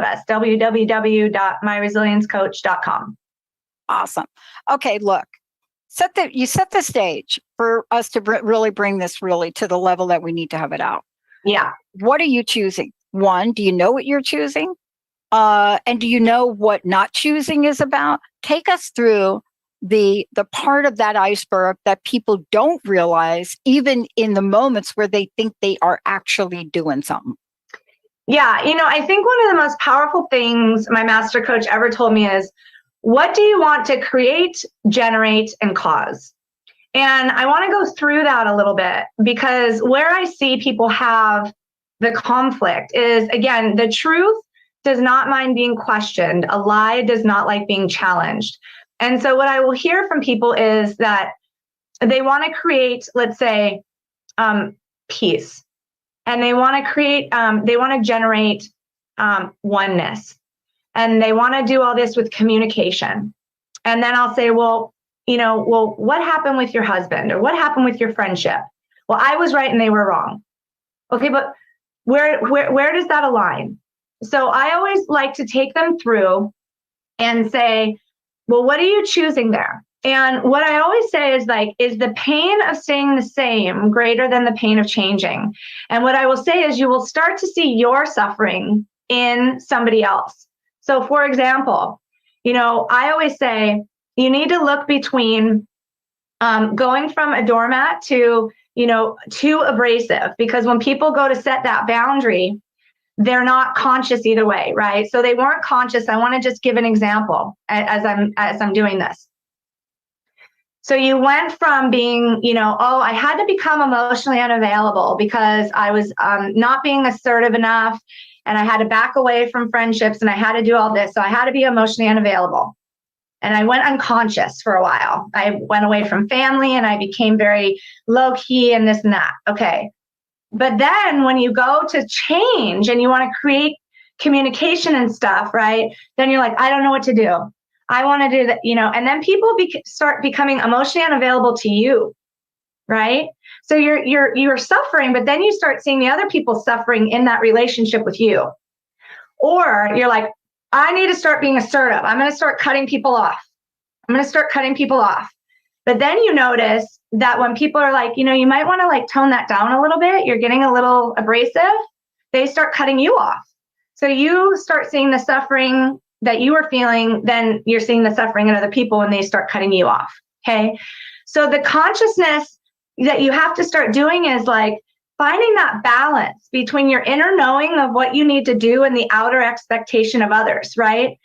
us, www.myresiliencecoach.com. Awesome. Okay, look, you set the stage for us to really bring this really to the level that we need to have it out. Yeah. What are you choosing? One, do you know what you're choosing? And do you know what not choosing is about? Take us through the part of that iceberg that people don't realize, even in the moments where they think they are actually doing something. Yeah, I think one of the most powerful things my master coach ever told me is, what do you want to create, generate, and cause? And I want to go through that a little bit, because where I see people have the conflict is, again, the truth does not mind being questioned. A lie does not like being challenged. And so what I will hear from people is that they want to create, let's say, peace. And they want to create, they want to generate oneness. And they want to do all this with communication. And then I'll say, well, what happened with your husband, or what happened with your friendship? Well, I was right and they were wrong. Okay, but where does that align? So I always like to take them through and say, well, what are you choosing there? And what I always say is, like, is the pain of staying the same greater than the pain of changing? And what I will say is, you will start to see your suffering in somebody else. So for example, I always say, you need to look between going from a doormat to too abrasive, because when people go to set that boundary, they're not conscious either way, right? So they weren't conscious. I want to just give an example as I'm doing this. So you went from being, I had to become emotionally unavailable because I was not being assertive enough, and I had to back away from friendships, and I had to do all this. So I had to be emotionally unavailable. And I went unconscious for a while. I went away from family and I became very low key and this and that. Okay. But then when you go to change and you want to create communication and stuff, right? Then you're like, I don't know what to do. I want to do that, and then people start becoming emotionally unavailable to you, right? So you're suffering, but then you start seeing the other people suffering in that relationship with you. Or you're like, I need to start being assertive. I'm going to start cutting people off. But then you notice that when people are like, you might want to like tone that down a little bit. You're getting a little abrasive. They start cutting you off. So you start seeing the suffering that you are feeling. Then you're seeing the suffering in other people when they start cutting you off. Okay. So the consciousness that you have to start doing is like finding that balance between your inner knowing of what you need to do and the outer expectation of others, right?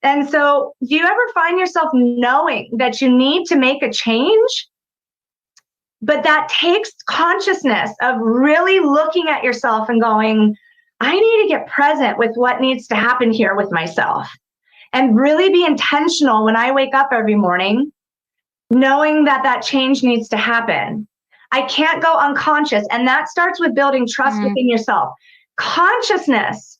And so do you ever find yourself knowing that you need to make a change, but that takes consciousness of really looking at yourself and going, I need to get present with what needs to happen here with myself, and really be intentional when I wake up every morning, knowing that that change needs to happen. I can't go unconscious. And that starts with building trust within yourself. Consciousness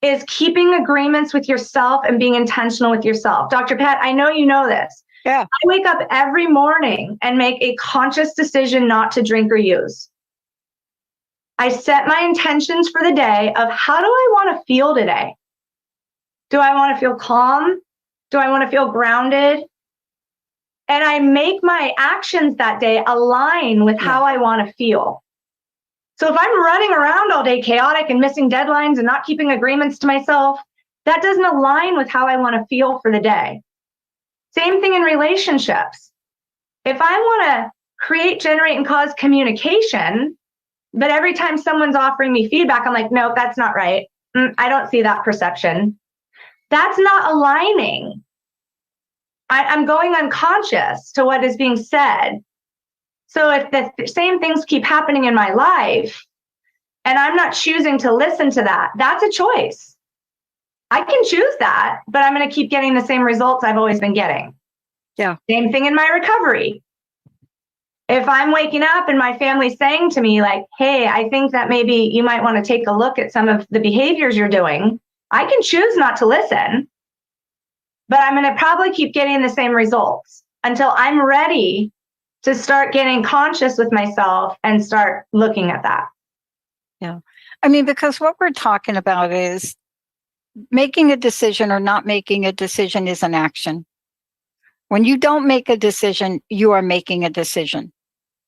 is keeping agreements with yourself and being intentional with yourself. Dr. Pat, I know you know this. Yeah. I wake up every morning and make a conscious decision not to drink or use. I set my intentions for the day of, how do I want to feel today? Do I want to feel calm? Do I want to feel grounded? And I make my actions that day align with how I want to feel. So if I'm running around all day chaotic and missing deadlines and not keeping agreements to myself, that doesn't align with how I want to feel for the day. Same thing in relationships. If I want to create, generate, and cause communication, but every time someone's offering me feedback, I'm like, no, that's not right. I don't see that perception. That's not aligning. I'm going unconscious to what is being said. So if the same things keep happening in my life and I'm not choosing to listen to that, that's a choice. I can choose that, but I'm going to keep getting the same results I've always been getting. Yeah. Same thing in my recovery. If I'm waking up and my family's saying to me like, hey, I think that maybe you might want to take a look at some of the behaviors you're doing, I can choose not to listen. But I'm going to probably keep getting the same results until I'm ready to start getting conscious with myself and start looking at that. Yeah. I mean, because what we're talking about is making a decision or not making a decision is an action. When you don't make a decision, you are making a decision.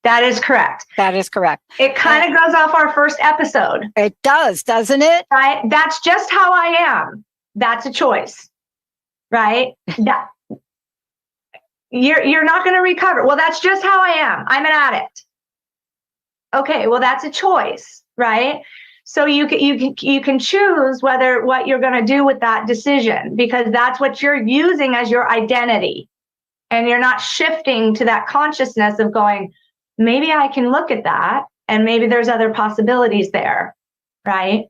That is correct. That is correct. It kind of goes off our first episode. It does, doesn't it? Right? That's just how I am. That's a choice. Right? That you're not going to recover. Well, that's just how I am. I'm an addict. Okay, well, that's a choice, right? So you can choose what you're going to do with that decision, because that's what you're using as your identity. And you're not shifting to that consciousness of going, maybe I can look at that and maybe there's other possibilities there, right?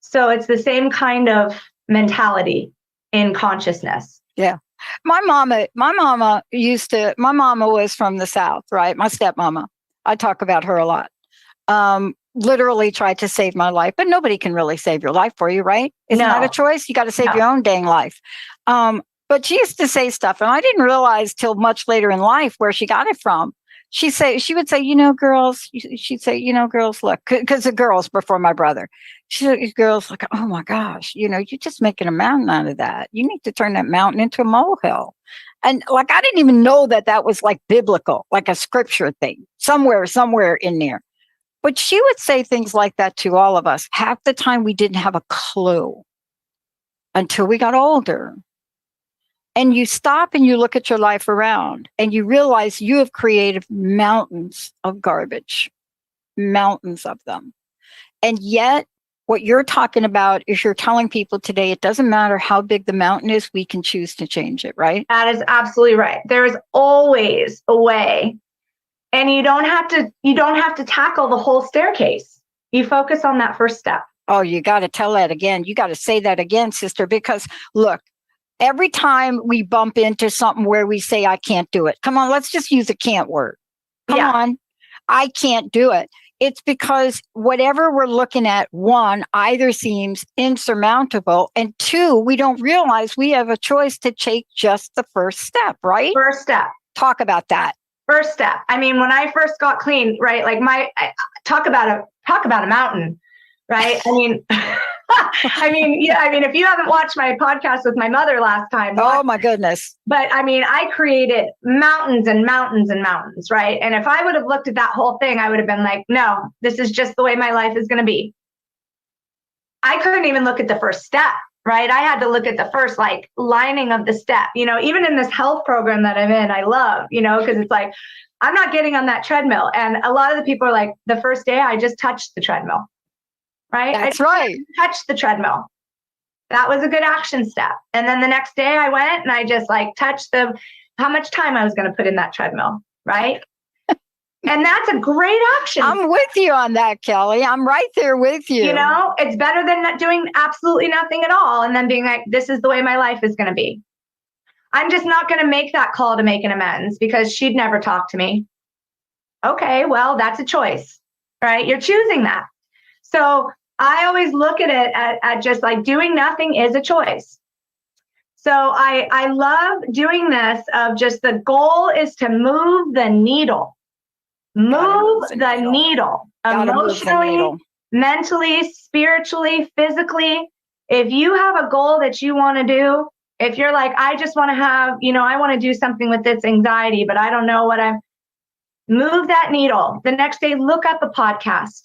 So it's the same kind of mentality in consciousness. Yeah. My mama was from the South, right? My stepmama. I talk about her a lot. Literally tried to save my life, but nobody can really save your life for you, right? Isn't that a choice? You got to save your own dang life. But she used to say stuff, and I didn't realize till much later in life where she got it from. She would say, girls, she'd say, girls, look, because the girls before my brother, she said, girls, look, oh my gosh, you're just making a mountain out of that. You need to turn that mountain into a molehill. And like, I didn't even know that was like biblical, like a scripture thing, somewhere in there. But she would say things like that to all of us. Half the time we didn't have a clue until we got older. And you stop and you look at your life around and you realize you have created mountains of garbage, mountains of them. And yet what you're talking about is you're telling people today, it doesn't matter how big the mountain is, we can choose to change it, right? That is absolutely right. There is always a way. And you don't have to tackle the whole staircase. You focus on that first step. Oh, you got to tell that again. You got to say that again, sister, because look, every time we bump into something where we say, I can't do it. Come on, let's just use a can't word. Come on, I can't do it. It's because whatever we're looking at, one, either seems insurmountable, and two, we don't realize we have a choice to take just the first step, right? First step. Talk about that. First step. I mean, when I first got clean, right? Like talk about a mountain, right? I mean, if you haven't watched my podcast with my mother last time. Oh my goodness. But I mean, I created mountains and mountains and mountains, right? And if I would have looked at that whole thing, I would have been like, no, this is just the way my life is going to be. I couldn't even look at the first step, right? I had to look at the first lining of the step, even in this health program that I'm in, I love, because it's like, I'm not getting on that treadmill. And a lot of the people are like, the first day I just touched the treadmill, right? That's right. Touched the treadmill. That was a good action step. And then the next day I went and I just touched how much time I was going to put in that treadmill, right? And that's a great action. I'm with you on that, Kelly. I'm right there with you. It's better than not doing absolutely nothing at all and then being like, this is the way my life is going to be. I'm just not going to make that call to make an amends because she'd never talk to me. Okay, well, that's a choice, right? You're choosing that. So I always look at it at just like doing nothing is a choice. So I love doing this of just the goal is to move the needle. Move the needle. Emotionally, mentally, spiritually, physically. If you have a goal that you want to do, if you're like, I just want to have, I want to do something with this anxiety, but I don't know move that needle. The next day, look up a podcast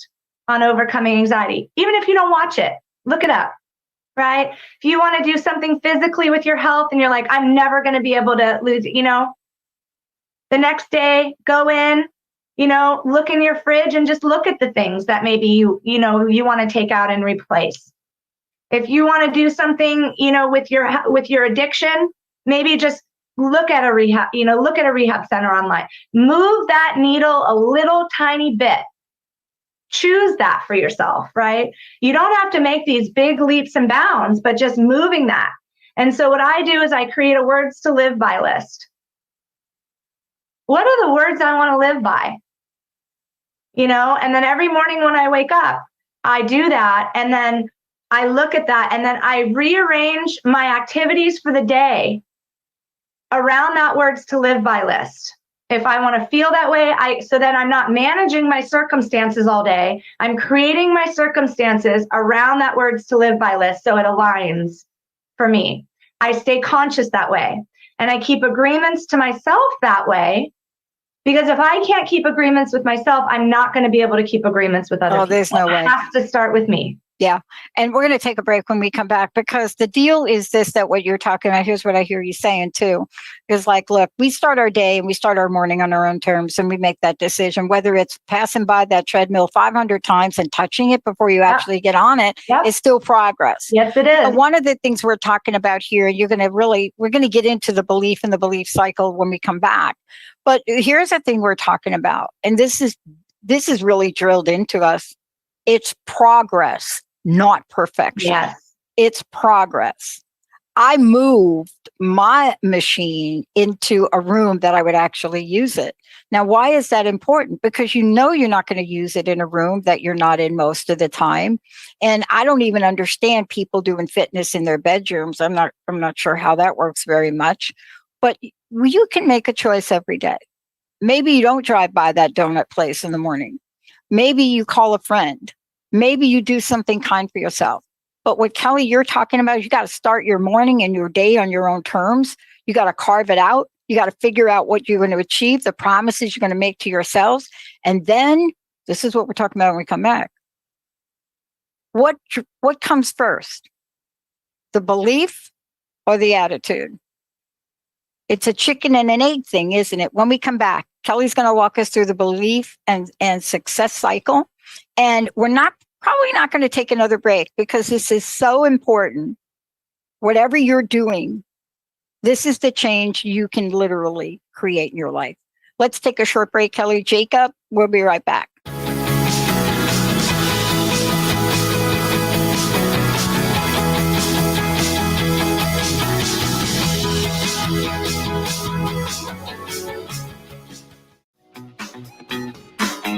on overcoming anxiety. Even if you don't watch it, look it up, right? If you want to do something physically with your health and you're like, I'm never going to be able to lose it, the next day, go in, look in your fridge and just look at the things that maybe you want to take out and replace. If you want to do something, with your addiction, maybe just look at a rehab center online. Move that needle a little tiny bit. Choose that for yourself, right? You don't have to make these big leaps and bounds, but just moving that. And so what I do is I create a words to live by list. What are the words I want to live by? And then every morning when I wake up, I do that. And then I look at that and then I rearrange my activities for the day around that words to live by list. If I want to feel that way, so then I'm not managing my circumstances all day. I'm creating my circumstances around that words to live by list so it aligns for me. I stay conscious that way. And I keep agreements to myself that way, because if I can't keep agreements with myself, I'm not going to be able to keep agreements with other people. There's no way. It has to start with me. Yeah. And we're going to take a break when we come back, because the deal is this, that what you're talking about, here's what I hear you saying too, is like, look, we start our day and we start our morning on our own terms, and we make that decision, whether it's passing by that treadmill 500 times and touching it before you actually get on it, is still progress. Yes, it is. And one of the things we're talking about here, we're going to get into the belief and the belief cycle when we come back. But here's the thing we're talking about. And this is really drilled into us. It's progress, not perfection. Yes. It's progress. I moved my machine into a room that I would actually use it. Now, why is that important? Because you're not going to use it in a room that you're not in most of the time. And I don't even understand people doing fitness in their bedrooms. I'm not sure how that works very much. But you can make a choice every day. Maybe you don't drive by that donut place in the morning. Maybe you call a friend. Maybe you do something kind for yourself. But what, Kelly, you're talking about, you got to start your morning and your day on your own terms. You got to carve it out. You got to figure out what you're going to achieve, the promises you're going to make to yourselves. And then this is what we're talking about when we come back. What comes first? The belief or the attitude? It's a chicken and an egg thing, isn't it? When we come back, Kelly's going to walk us through the belief and success cycle. And we're probably not going to take another break, because this is so important. Whatever you're doing, this is the change you can literally create in your life. Let's take a short break, Kelly. Jacob, we'll be right back.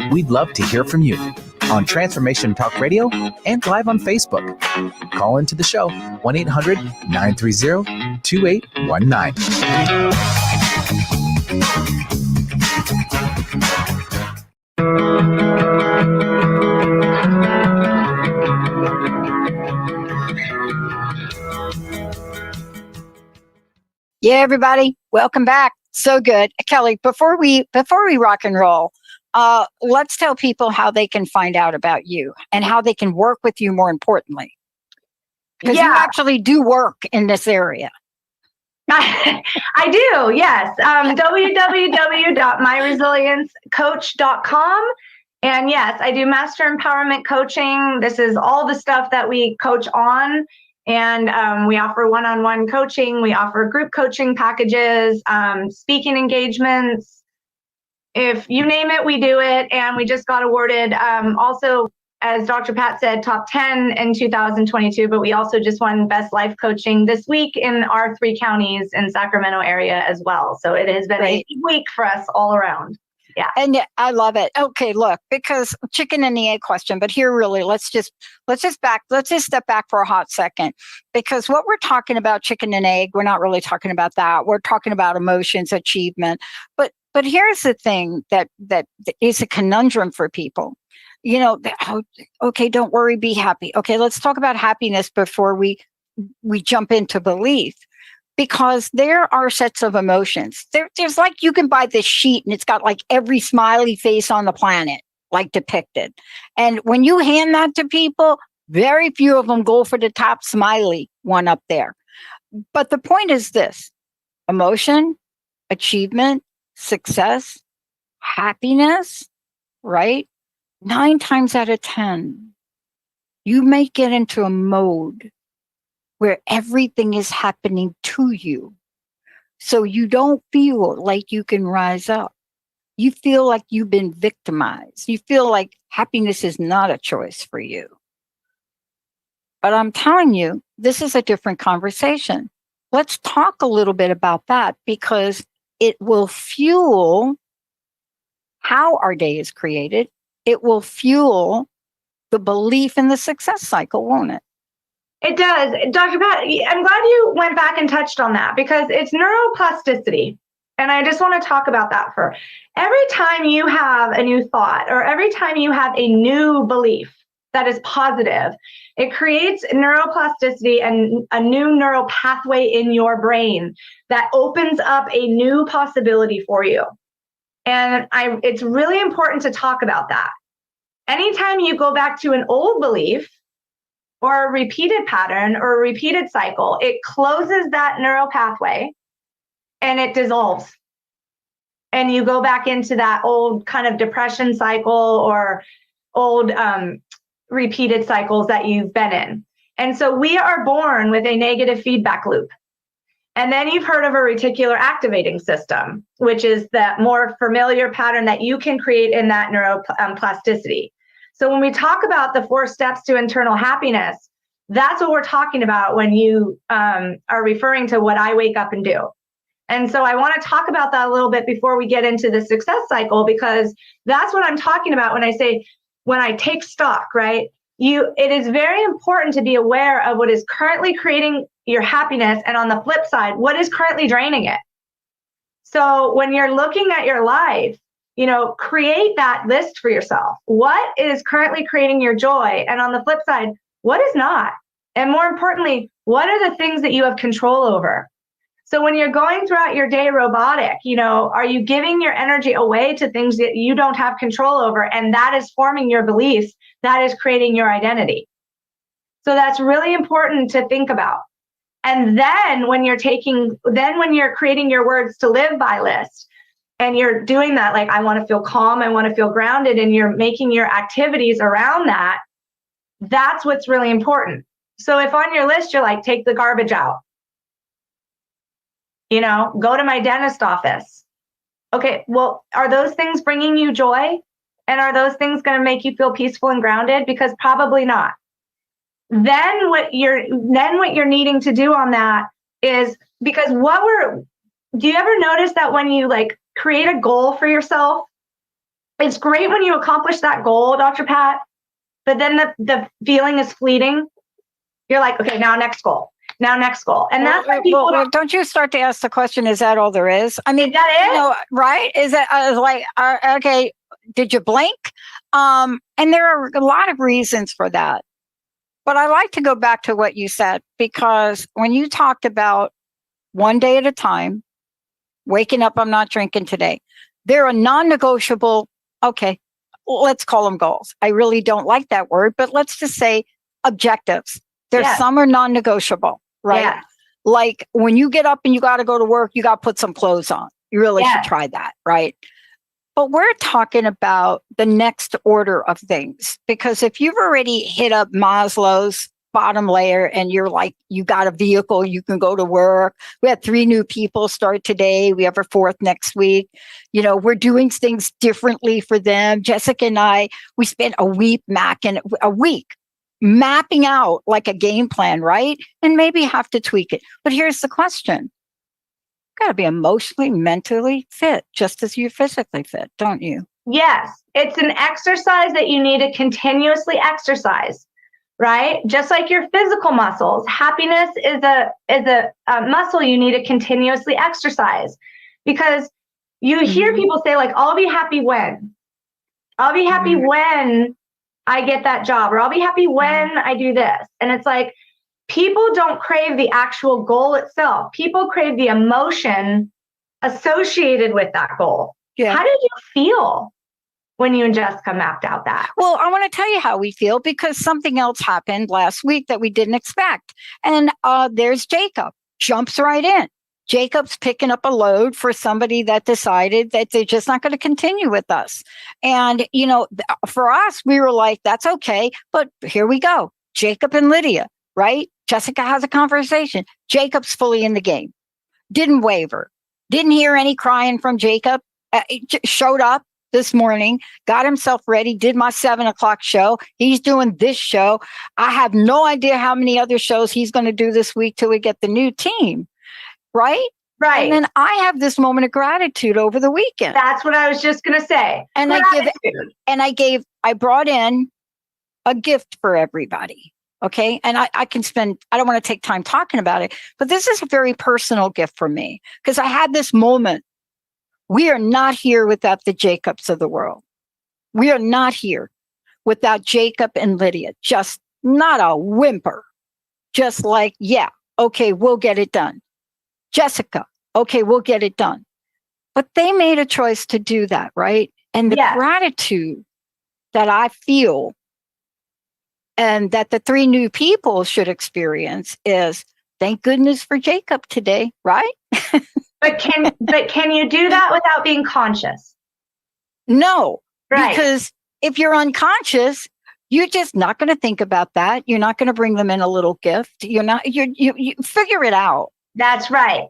We'd love to hear from you on Transformation Talk Radio and live on Facebook. Call into the show, 1-800-930-2819. Yeah, everybody, welcome back. So good. Kelly, before we rock and roll, let's tell people how they can find out about you and how they can work with you, more importantly. Because you actually do work in this area. I do, yes. www.myresiliencecoach.com. And yes, I do master empowerment coaching. This is all the stuff that we coach on. And we offer one-on-one coaching. We offer group coaching packages, speaking engagements. If you name it, we do it. And we just got awarded also, as Dr. Pat said, top 10 in 2022, but we also just won Best Life Coaching this week in our 3 counties in Sacramento area as well. So it has been a big week for us all around. Yeah. And I love it. Okay, look, because chicken and the egg question, but here really, let's just step back for a hot second, because what we're talking about, chicken and egg, we're not really talking about that. We're talking about emotions, achievement. But here's the thing that is a conundrum for people. Okay, don't worry, be happy. Okay, let's talk about happiness before we jump into belief. Because there are sets of emotions. There's like, you can buy this sheet and it's got like every smiley face on the planet, like depicted. And when you hand that to people, very few of them go for the top smiley one up there. But the point is this: emotion, achievement, success, happiness, right? 9 times out of 10, you may get into a mode where everything is happening to you. So you don't feel like you can rise up. You feel like you've been victimized. You feel like happiness is not a choice for you. But I'm telling you, this is a different conversation. Let's talk a little bit about that, because it will fuel how our day is created. It will fuel the belief in the success cycle, won't it? It does. Dr. Pat, I'm glad you went back and touched on that, because it's neuroplasticity. And I just want to talk about that for every time you have a new thought or every time you have a new belief that is positive, it creates neuroplasticity and a new neural pathway in your brain that opens up a new possibility for you. And it's really important to talk about that. Anytime you go back to an old belief or a repeated pattern or a repeated cycle, it closes that neural pathway and it dissolves. And you go back into that old kind of depression cycle or old repeated cycles that you've been in. And so we are born with a negative feedback loop. And then you've heard of a reticular activating system, which is that more familiar pattern that you can create in that neuroplasticity. So when we talk about the 4 steps to internal happiness, that's what we're talking about when you are referring to what I wake up and do. And so I want to talk about that a little bit before we get into the success cycle, because that's what I'm talking about when I say, when I take stock, right? It is very important to be aware of what is currently creating your happiness, and on the flip side, what is currently draining it. So when you're looking at your life, create that list for yourself. What is currently creating your joy? And on the flip side, what is not? And more importantly, what are the things that you have control over? So when you're going throughout your day robotic, are you giving your energy away to things that you don't have control over? And that is forming your beliefs. That is creating your identity. So that's really important to think about. And then when you're creating your words to live by list, and you're doing that, like, I want to feel calm, I want to feel grounded, and you're making your activities around that, that's what's really important. So if on your list, you're like, take the garbage out, go to my dentist office. Okay, well, are those things bringing you joy? And are those things going to make you feel peaceful and grounded? Because probably not. Then what you're needing to do on that is, because do you ever notice that when you like create a goal for yourself, it's great when you accomplish that goal, Dr. Pat, but then the feeling is fleeting. You're like, okay, now next goal. And that's why people don't you start to ask the question, is that all there is? I mean, is that it? Right? Is that okay, did you blink? And there are a lot of reasons for that. But I like to go back to what you said, because when you talked about one day at a time, waking up, I'm not drinking today, they're a non-negotiable, okay, let's call them goals. I really don't like that word, but let's just say objectives. There's some are non-negotiable, right? Yeah. Like when you get up and you got to go to work, you got to put some clothes on. You really should try that, right? But we're talking about the next order of things, because if you've already hit up Maslow's bottom layer and you're like, you got a vehicle, you can go to work. We had 3 new people start today. We have a 4th next week. We're doing things differently for them. Jessica and I, we spent a week mapping out like a game plan, right? And maybe have to tweak it. But here's the question. Got to be emotionally, mentally fit, just as you're physically fit, don't you? Yes. It's an exercise that you need to continuously exercise, right? Just like your physical muscles. Happiness is a muscle you need to continuously exercise, because you hear people say, like, I'll be happy when. I'll be happy when I get that job, or I'll be happy when I do this. And it's like, people don't crave the actual goal itself. People crave the emotion associated with that goal. Yeah. How did you feel when you and Jessica mapped out that? Well, I want to tell you how we feel, because something else happened last week that we didn't expect. And there's Jacob, jumps right in. Jacob's picking up a load for somebody that decided that they're just not going to continue with us. And, for us, we were like, that's okay. But here we go. Jacob and Lydia, right? Jessica has a conversation. Jacob's fully in the game. Didn't waver. Didn't hear any crying from Jacob. Showed up this morning, got himself ready, did my 7:00 show. He's doing this show. I have no idea how many other shows he's going to do this week till we get the new team. Right? Right. And then I have this moment of gratitude over the weekend. That's what I was just going to say. And I brought in a gift for everybody. Okay. And I don't want to take time talking about it, but this is a very personal gift for me, because I had this moment We are not here without the Jacobs of the world. We are not here without Jacob and Lydia. Just not a whimper. Just like, yeah, okay, we'll get it done. Jessica, okay, we'll get it done. But they made a choice to do that, right? And the gratitude that I feel and that the three new people should experience is, thank goodness for Jacob today, right? But can you do that without being conscious? No, Right. Because if you're unconscious, you're just not going to think about that. You're not going to bring them in a little gift. You figure it out. That's right.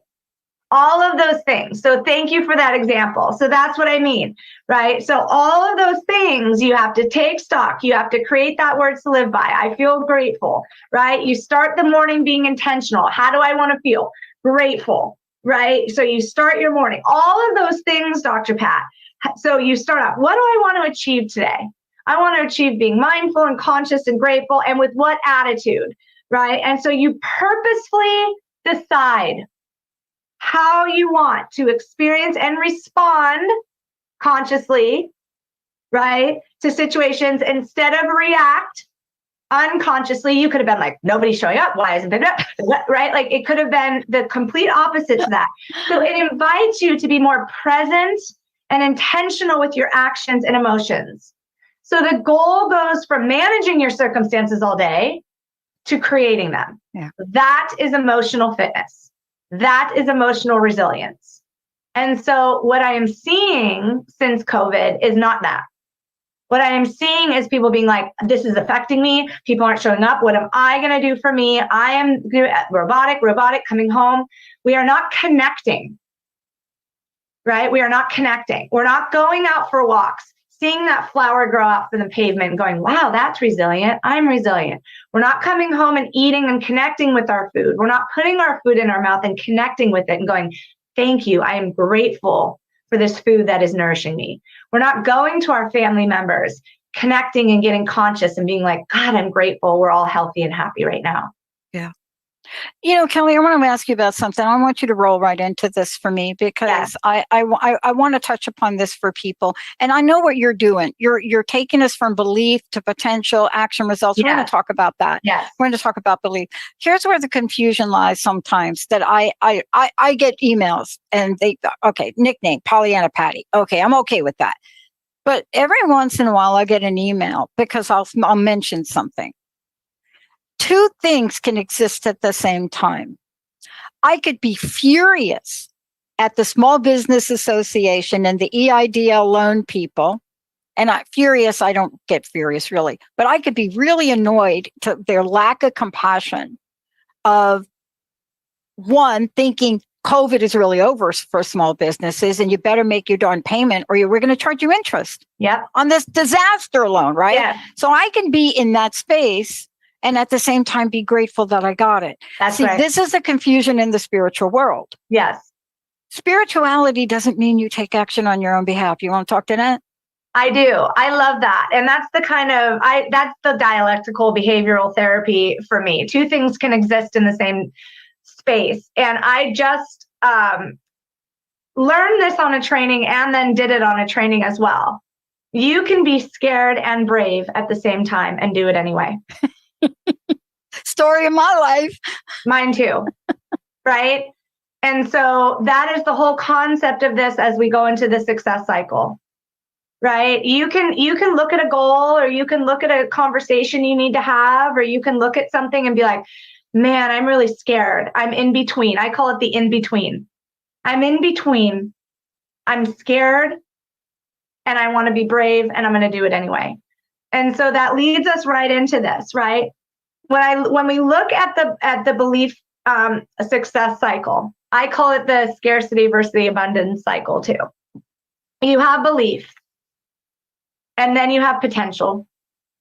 All of those things. So thank you for that example. So that's what I mean, right? So all of those things, you have to take stock. You have to create that words to live by. I feel grateful, right? You start the morning being intentional. How do I want to feel? Grateful, right? So you start your morning. All of those things, Dr. Pat. So you start out, what do I want to achieve today? I want to achieve being mindful and conscious and grateful, and with what attitude, right? And so you purposefully decide how you want to experience and respond consciously, right, to situations instead of react unconsciously. You could have been like, nobody's showing up. Why isn't it up? Right? Like it could have been the complete opposite to that. So it invites you to be more present and intentional with your actions and emotions. So the goal goes from managing your circumstances all day to creating them. Yeah. That is emotional fitness. That is emotional resilience. And so what I am seeing since COVID is not that. What I am seeing is people being like, this is affecting me. People aren't showing up. What am I going to do for me? I am robotic, coming home. We are not connecting, right? We are not connecting. We're not going out for walks, seeing that flower grow out from the pavement and going, wow, that's resilient. I'm resilient. We're not coming home and eating and connecting with our food. We're not putting our food in our mouth and connecting with it and going, thank you. I am grateful for this food that is nourishing me. We're not going to our family members, connecting and getting conscious and being like, God, I'm grateful. We're all healthy and happy right now. Yeah. Kelly, I want to ask you about something. I want you to roll right into this for me because I want to touch upon this for people. And I know what you're doing. You're taking us from belief to potential action results. We're going to talk about that. Yes. We're going to talk about belief. Here's where the confusion lies sometimes that I get emails and nickname, Pollyanna Patty. Okay, I'm okay with that. But every once in a while I get an email because I'll mention something. Two things can exist at the same time. I could be furious at the Small Business Association and the EIDL loan people. And I don't get furious really, but I could be really annoyed to their lack of compassion of one, thinking COVID is really over for small businesses and you better make your darn payment or we're going to charge you interest on this disaster loan, right? Yeah. So I can be in that space and at the same time be grateful that I got it. That's right. This is the confusion in the spiritual world. Yes. Spirituality doesn't mean you take action on your own behalf. You want to talk to that? I do. I love that. And that's the that's the dialectical behavioral therapy for me. Two things can exist in the same space. And I just learned this on a training and then did it on a training as well. You can be scared and brave at the same time and do it anyway. Story of my life. Mine too. Right? And so that is the whole concept of this as we go into the success cycle. Right? You can look at a goal, or you can look at a conversation you need to have, or you can look at something and be like, man, I'm really scared. I'm in between. I call it the in between. I'm in between. I'm scared and I want to be brave and I'm going to do it anyway. And so that leads us right into this, right? When we look at the belief success cycle, I call it the scarcity versus the abundance cycle too. You have belief, and then you have potential,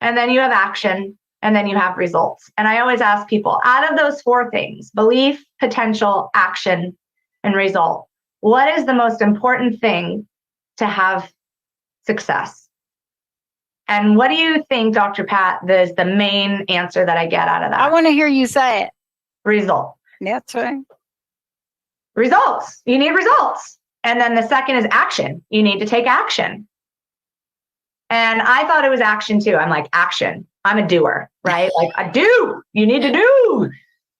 and then you have action, and then you have results. And I always ask people, out of those four things, belief, potential, action, and result, what is the most important thing to have success? And what do you think, Dr. Pat, is the main answer that I get out of that? I want to hear you say it. Result. That's right. Results. You need results. And then the second is action. You need to take action. And I thought it was action too. I'm like, action. I'm a doer, right? Like, I do. You need to do.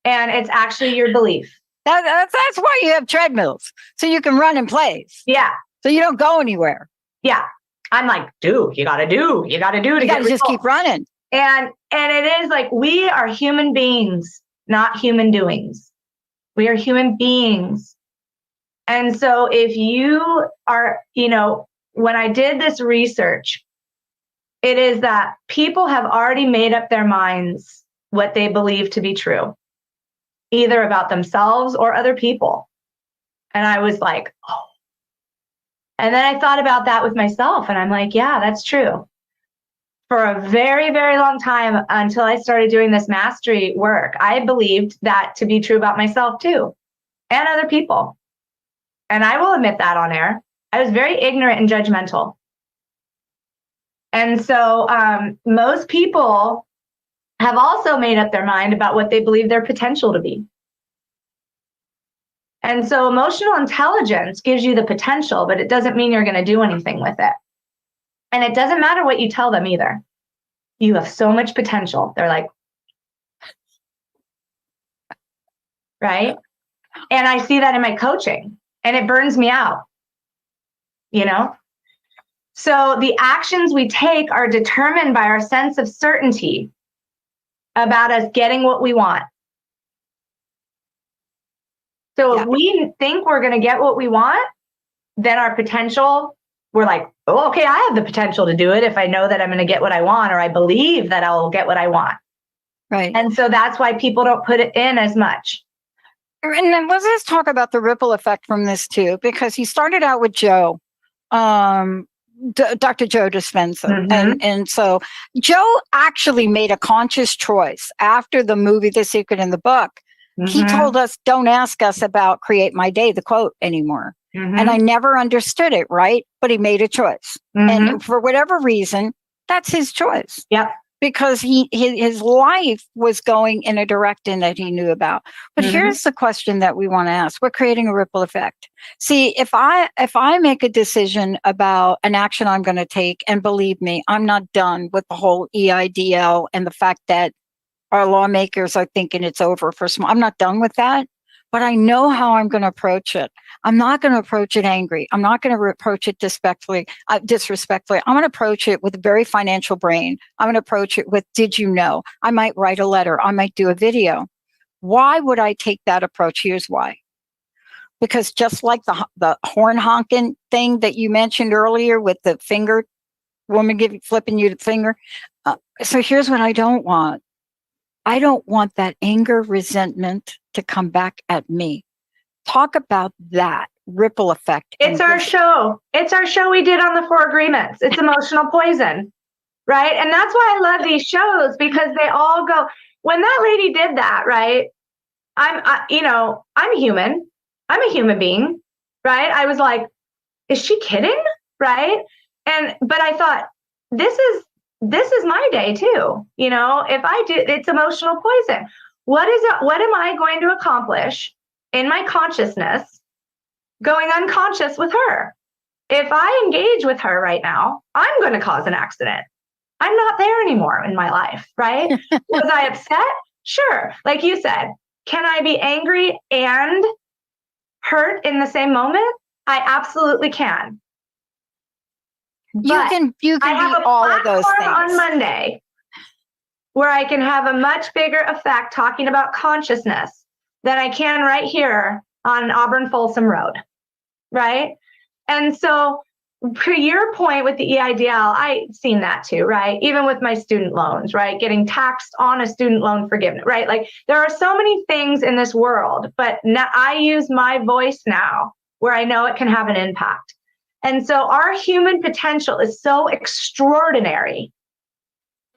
And it's actually your belief. That's why you have treadmills, so you can run in place. Yeah. So you don't go anywhere. Yeah. I'm like, do. You got to do. You got to do. You got to just keep running. And it is like, we are human beings, not human doings. We are human beings. And so if you are, when I did this research, it is that people have already made up their minds what they believe to be true, either about themselves or other people. And I was like, oh. And then I thought about that with myself, and I'm like, yeah, that's true. For a very, very long time, until I started doing this mastery work, I believed that to be true about myself too, and other people. And I will admit that on air. I was very ignorant and judgmental. And so most people have also made up their mind about what they believe their potential to be. And so emotional intelligence gives you the potential, but it doesn't mean you're going to do anything with it. And it doesn't matter what you tell them either. You have so much potential. They're like, right? And I see that in my coaching, and it burns me out, So the actions we take are determined by our sense of certainty about us getting what we want. So if we think we're going to get what we want, then our potential, we're like, oh, okay, I have the potential to do it if I know that I'm going to get what I want, or I believe that I'll get what I want. Right. And so that's why people don't put it in as much. And then let's talk about the ripple effect from this too, because he started out with Joe, Dr. Joe Dispenza. Mm-hmm. And so Joe actually made a conscious choice after the movie, The Secret in the Book. Mm-hmm. He told us, don't ask us about create my day, the quote, anymore. Mm-hmm. And I never understood it, right? But he made a choice. Mm-hmm. And for whatever reason, that's his choice. Yep. Because his life was going in a direction that he knew about. But mm-hmm. here's the question that we want to ask. We're creating a ripple effect. See, if I make a decision about an action I'm going to take, and believe me, I'm not done with the whole EIDL and the fact that our lawmakers are thinking it's over for small. I'm not done with that, but I know how I'm going to approach it. I'm not going to approach it angry. I'm not going to approach it disrespectfully. I'm going to approach it with a very financial brain. I'm going to approach it with, did you know? I might write a letter. I might do a video. Why would I take that approach? Here's why. Because just like the horn honking thing that you mentioned earlier with the finger, woman flipping you the finger. So here's what I don't want. I don't want that anger, resentment to come back at me. Talk about that ripple effect. It's our show. It's our show we did on the 4 agreements. It's emotional poison, right? And that's why I love these shows, because they all go, when that lady did that, right? I'm human. I'm a human being, right? I was like, is she kidding? Right? But I thought, this is my day too. If I do, it's emotional poison. What am I going to accomplish in my consciousness going unconscious with her? If I engage with her right now, I'm going to cause an accident. I'm not there anymore in my life, right? Was I upset? Sure. Like you said, can I be angry and hurt in the same moment? I absolutely can. You can be all of those things on Monday where I can have a much bigger effect talking about consciousness than I can right here on Auburn Folsom Road, right? And so, per your point with the EIDL, I've seen that too, right? Even with my student loans, right? Getting taxed on a student loan forgiveness, right? Like, there are so many things in this world, but now I use my voice now where I know it can have an impact. And so our human potential is so extraordinary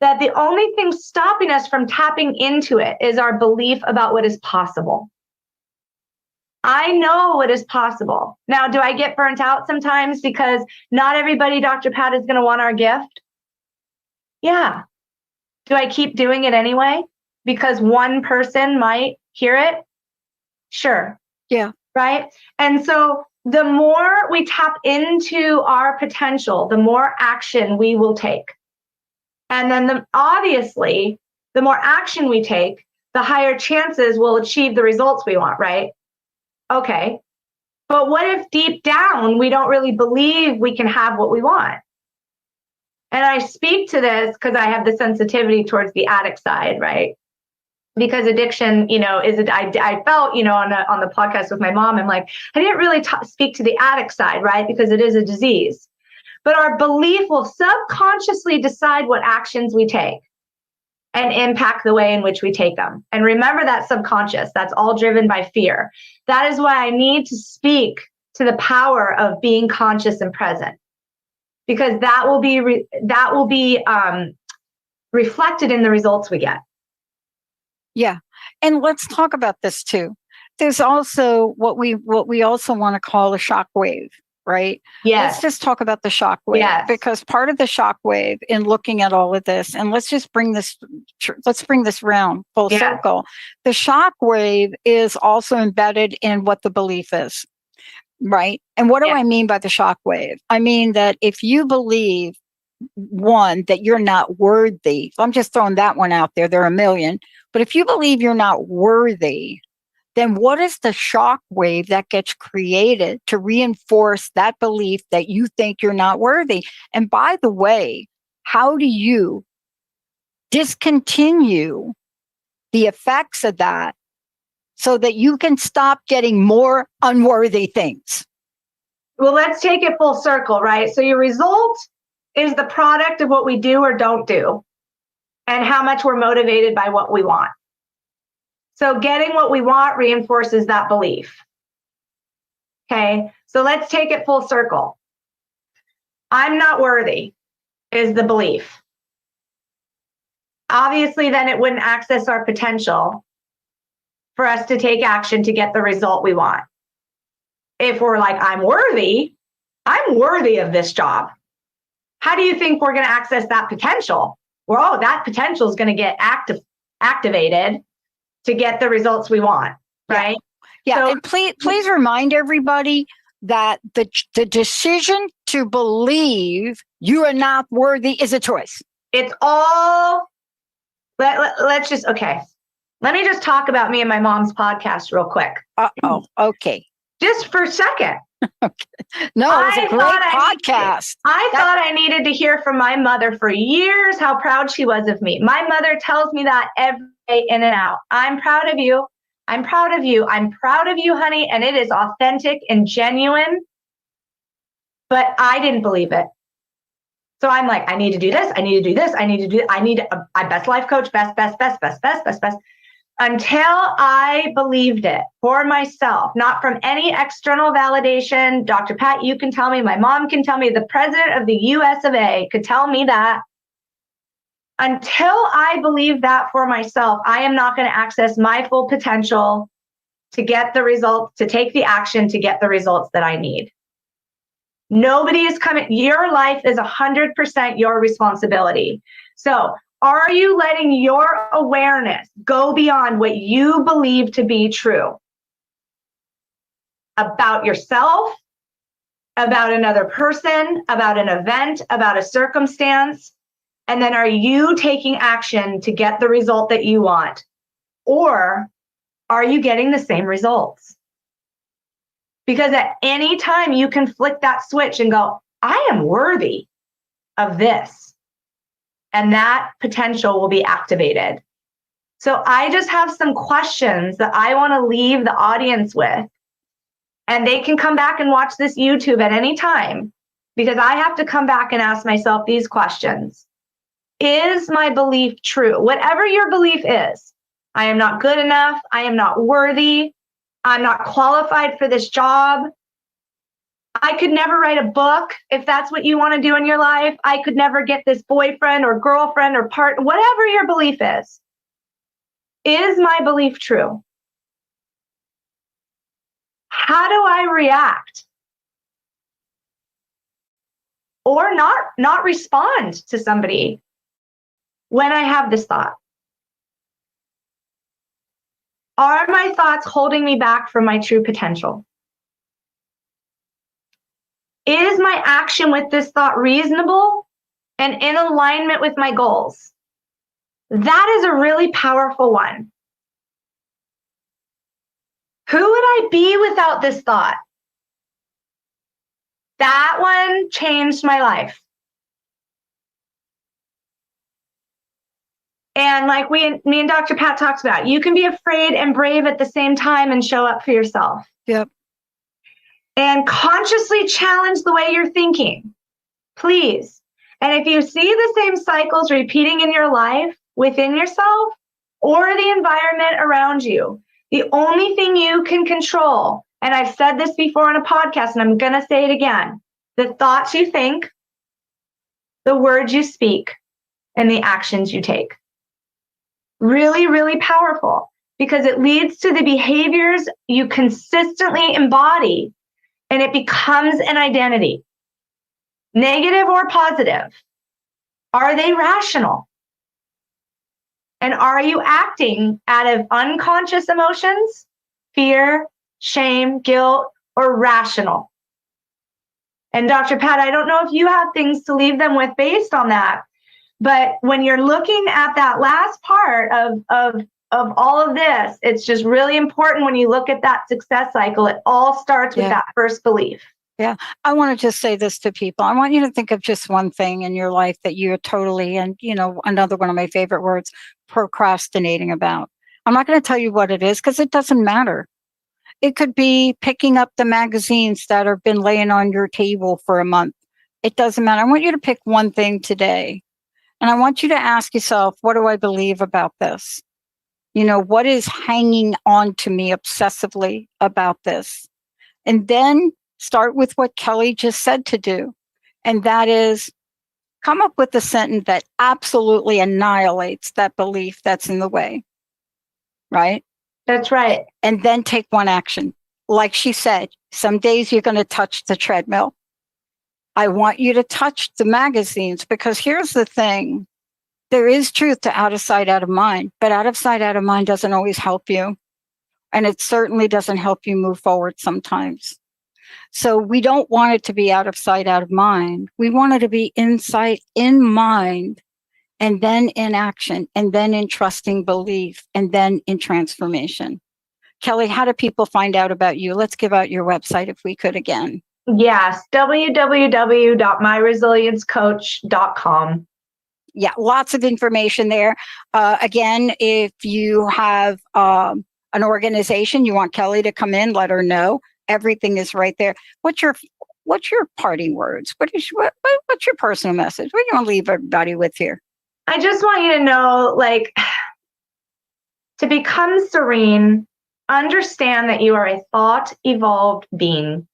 that the only thing stopping us from tapping into it is our belief about what is possible. I know what is possible. Now, do I get burnt out sometimes because not everybody, Dr. Pat, is going to want our gift? Yeah. Do I keep doing it anyway because one person might hear it? Sure. Yeah. Right? And so the more we tap into our potential, the more action we will take. And then obviously, the more action we take, the higher chances we'll achieve the results we want, right? Okay. But what if deep down we don't really believe we can have what we want? And I speak to this because I have the sensitivity towards the addict side, right? Because addiction, I felt, on the podcast with my mom, I'm like, I didn't really speak to the addict side, right? Because it is a disease. But our belief will subconsciously decide what actions we take and impact the way in which we take them. And remember that subconscious, that's all driven by fear. That is why I need to speak to the power of being conscious and present, because that will be reflected in the results we get. Yeah. And let's talk about this too. There's also what we also want to call a shock wave, right? Yes. Let's just talk about the shock wave, because part of the shock wave in looking at all of this, and let's bring this round full circle. The shock wave is also embedded in what the belief is, right? And what do I mean by the shock wave? I mean that if you believe, one, that you're not worthy, I'm just throwing that one out there, there are a million, but if you believe you're not worthy, then what is the shock wave that gets created to reinforce that belief that you think you're not worthy? And by the way, how do you discontinue the effects of that so that you can stop getting more unworthy things? Well, let's take it full circle, right? So your result is the product of what we do or don't do, and how much we're motivated by what we want. So getting what we want reinforces that belief. Okay, so let's take it full circle. I'm not worthy is the belief. Obviously, then it wouldn't access our potential for us to take action to get the result we want. If we're like, I'm worthy of this job. How do you think we're going to access that potential? Well, that potential is going to get activated to get the results we want, right? Yeah, so, and please remind everybody that the decision to believe you are not worthy is a choice. It's all, let's just, okay. Let me just talk about me and my mom's podcast real quick. Okay. Just for a second. Okay. No, it was a great podcast. I thought I needed to hear from my mother for years how proud she was of me. My mother tells me that every day in and out. I'm proud of you. I'm proud of you. I'm proud of you, honey. And it is authentic and genuine. But I didn't believe it. So I'm like, I need to do this. I need to do this. I need to do, I need a best life coach, best. Until I believed it for myself, not from any external validation. Dr. Pat, you can tell me, my mom can tell me, the president of the US of A could tell me that. Until I believe that for myself, I am not going to access my full potential to get the results, to take the action to get the results that I need. Nobody is coming. Your life is 100% your responsibility. So, are you letting your awareness go beyond what you believe to be true about yourself, about another person, about an event, about a circumstance? And then are you taking action to get the result that you want? Or are you getting the same results? Because at any time you can flick that switch and go, I am worthy of this. And that potential will be activated. So I just have some questions that I want to leave the audience with. And they can come back and watch this YouTube at any time, because I have to come back and ask myself these questions. Is my belief true? Whatever your belief is, I am not good enough. I am not worthy. I'm not qualified for this job. I could never write a book if that's what you want to do in your life. I could never get this boyfriend or girlfriend or partner, whatever your belief is. Is my belief true? How do I react? Or not respond to somebody when I have this thought? Are my thoughts holding me back from my true potential? Is my action with this thought reasonable and in alignment with my goals? That is a really powerful one. Who would I be without this thought? That one changed my life. And like me and Dr. Pat talked about, you can be afraid and brave at the same time and show up for yourself. Yep. And consciously challenge the way you're thinking, please. And if you see the same cycles repeating in your life, within yourself or the environment around you, the only thing you can control, and I've said this before on a podcast and I'm going to say it again, the thoughts you think, the words you speak, and the actions you take. Really, really powerful, because it leads to the behaviors you consistently embody, and it becomes an identity. Negative or positive? Are they rational? And are you acting out of unconscious emotions, fear, shame, guilt, or rational? And Dr. Pat, I don't know if you have things to leave them with based on that, but when you're looking at that last part of all of this, it's just really important when you look at that success cycle, it all starts with that first belief. Yeah. I want to just say this to people. I want you to think of just one thing in your life that you're totally, and another one of my favorite words, procrastinating about. I'm not going to tell you what it is because it doesn't matter. It could be picking up the magazines that have been laying on your table for a month. It doesn't matter. I want you to pick one thing today. And I want you to ask yourself, what do I believe about this? What is hanging on to me obsessively about this? And then start with what Kelly just said to do. And that is come up with a sentence that absolutely annihilates that belief that's in the way. Right? That's right. And then take one action. Like she said, some days you're going to touch the treadmill. I want you to touch the magazines, because here's the thing. There is truth to out of sight, out of mind, but out of sight, out of mind doesn't always help you. And it certainly doesn't help you move forward sometimes. So we don't want it to be out of sight, out of mind. We want it to be in sight, in mind, and then in action, and then in trusting belief, and then in transformation. Kelly, how do people find out about you? Let's give out your website if we could again. Yes, www.myresiliencecoach.com. Yeah, lots of information there. Again, if you have an organization, you want Kelly to come in, let her know. Everything is right there. What's your parting words? What's your personal message? What do you want to leave everybody with here? I just want you to know, to become serene, understand that you are a thought-evolved being,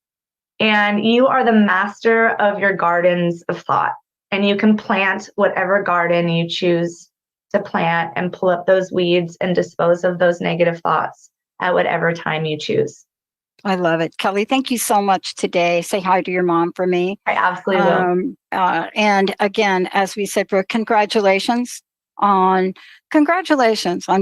and you are the master of your gardens of thought. And you can plant whatever garden you choose to plant and pull up those weeds and dispose of those negative thoughts at whatever time you choose. I love it. Kelly, thank you so much today. Say hi to your mom for me. I absolutely will. And again, as we said, Brooke, congratulations on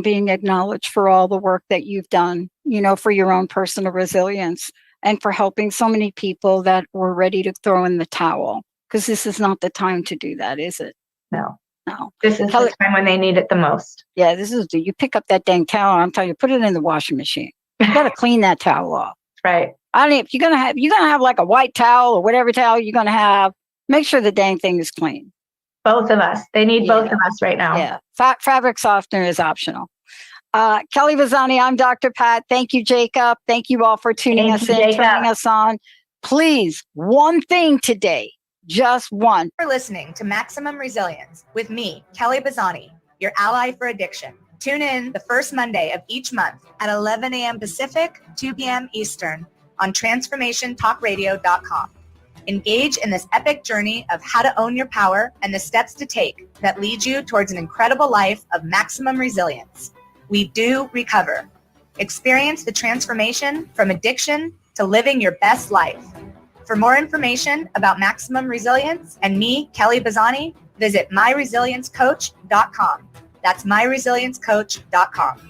being acknowledged for all the work that you've done, for your own personal resilience and for helping so many people that were ready to throw in the towel. Because this is not the time to do that, is it? No. No. This is the time when they need it the most. Yeah, you pick up that dang towel, I'm telling you, put it in the washing machine. You got to clean that towel off. Right. I mean, if you're gonna have like a white towel or whatever towel you're gonna have, make sure the dang thing is clean. Both of us. They need both of us right now. Yeah. Fabric softener is optional. Kelly Bazzani, I'm Dr. Pat. Thank you, Jacob. Thank you all for tuning us in, turning us on. Please, one thing today. Just one. For listening to Maximum Resilience with me, Kelly Bazzani, your ally for addiction. Tune in the first Monday of each month at 11 a.m. Pacific, 2 p.m. Eastern on transformationtalkradio.com. Engage in this epic journey of how to own your power and the steps to take that lead you towards an incredible life of maximum resilience. We do recover. Experience the transformation from addiction to living your best life. For more information about maximum resilience and me, Kelly Bazzani, visit myresiliencecoach.com. That's myresiliencecoach.com.